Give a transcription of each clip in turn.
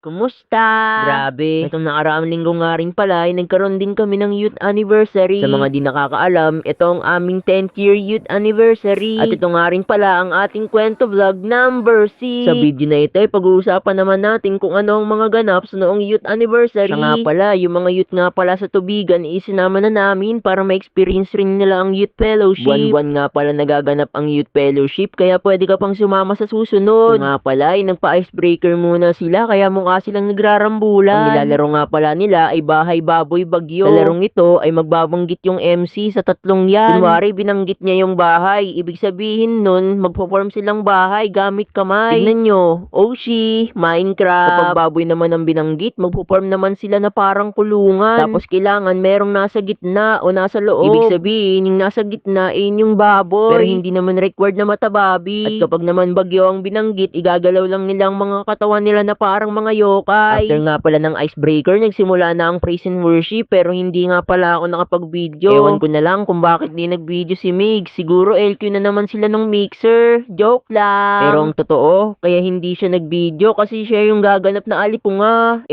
Kumusta? Grabe, itong nakaraang linggo nga rin pala ay nagkaroon din kami ng youth anniversary. Sa mga di nakakaalam, ito ang aming 10th year youth anniversary. At ito nga rin pala ang ating kwento vlog number 6. Sa video na ito ay pag-uusapan naman natin kung ano ang mga ganap sa noong youth anniversary. Siya nga pala, yung mga youth nga pala sa Tubigan, isinama na namin para ma-experience rin nila ang youth fellowship. Buwan-buwan nga pala nagaganap ang youth fellowship, kaya pwede ka pang sumama sa susunod. Ito nga pala ay nagpa-icebreaker muna sila, kaya mukha silang nagrarambulan. Ang nilalaro nga pala nila ay Bahay Baboy Bagyo. Sa larong ito ay magbabanggit yung MC sa tatlong yan. Kunwari, binanggit niya yung bahay. Ibig sabihin nun, magpo-form silang bahay gamit kamay. Tignan nyo, Oshi, Minecraft. Kapag baboy naman ang binanggit, magpo-form naman sila na parang kulungan. Tapos kailangan merong nasa gitna o nasa loob. Ibig sabihin, yung nasa gitna ay yung baboy. Pero hindi naman required na matababi. At kapag naman bagyo ang binanggit, igagalaw lang nilang mga katawan nila na parang mga yokai. After nga pala ng icebreaker, nagsimula na ang praise and worship, pero hindi nga pala ako nakapag-video. Ewan ko na lang kung bakit di nag-video si Mig. Siguro LQ na naman sila ng mixer. Joke lang. Pero ang totoo, kaya hindi siya nag-video kasi siya yung gaganap na alipunga.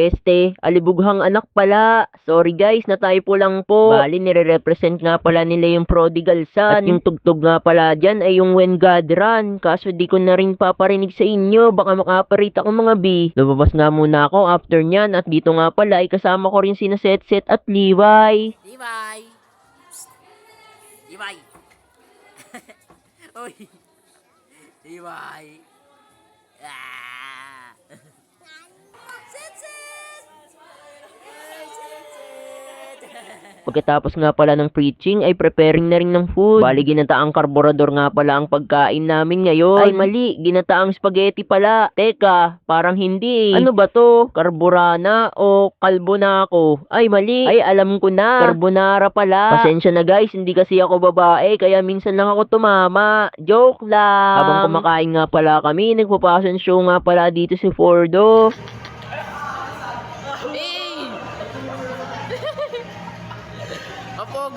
Alibughang anak pala. Sorry guys, na tayo po lang po. Bali, nire-represent nga pala nila yung prodigal son. At yung tugtog nga pala dyan ay yung When God Run. Kaso di ko na rin paparinig sa inyo. Baka makaparit ako mga B. Lumabas nga muna ako after nyan, at dito nga pala ay kasama ko rin sina Set at Levi. Levi! Psst. Levi! Uy! Levi! Ah! Set! Pagkatapos nga pala ng preaching ay preparing na rin ng food. Bali, ginataang karburador nga pala ang pagkain namin ngayon. Ay mali, ginataang spaghetti pala. Teka, parang hindi. Ano ba to? Carbonara o carbonako? Ay mali. Ay alam ko na. Carbonara pala. Pasensya na guys, hindi kasi ako babae, kaya minsan lang ako tumama. Joke lang. Habang kumakain nga pala kami, nagpa-fashion show nga pala dito si Fordo.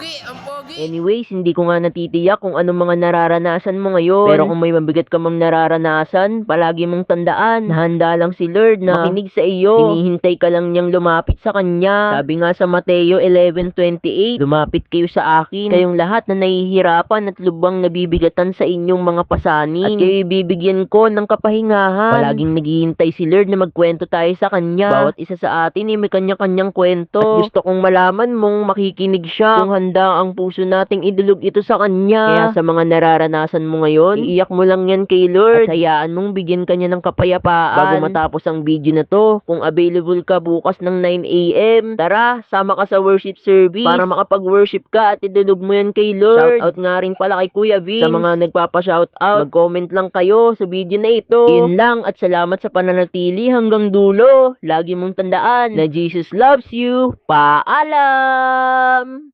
Ang pogi! Anyways, hindi ko nga natitiyak kung anong mga nararanasan mo ngayon. Pero kung may mabigat ka mang nararanasan, palagi mong tandaan na handa lang si Lord na makinig sa iyo. Hinihintay ka lang niyang lumapit sa Kanya. Sabi nga sa Mateo 11:28, lumapit kayo sa akin, kayong lahat na nahihirapan at lubang nabibigatan sa inyong mga pasanin. At kayo ibibigyan ko ng kapahingahan. Palaging naghihintay si Lord na magkwento tayo sa Kanya. Bawat isa sa atin ay may kanya-kanyang kwento. At gusto kong malaman mong makikinig siya kung handa ang puso nating idulog ito sa Kanya. Kaya sa mga nararanasan mo ngayon, iiyak mo lang yan kay Lord at hayaan mong bigyan Kanya ng kapayapaan. Bago matapos ang video na to, kung available ka bukas ng 9 AM, tara, sama ka sa worship service para makapag-worship ka at idulog mo yan kay Lord. Shoutout nga rin pala kay Kuya Vince. Sa mga nagpapa-shoutout, mag-comment lang kayo sa video na ito. Yun lang, at salamat sa pananatili hanggang dulo. Lagi mong tandaan na Jesus loves you. Paalam!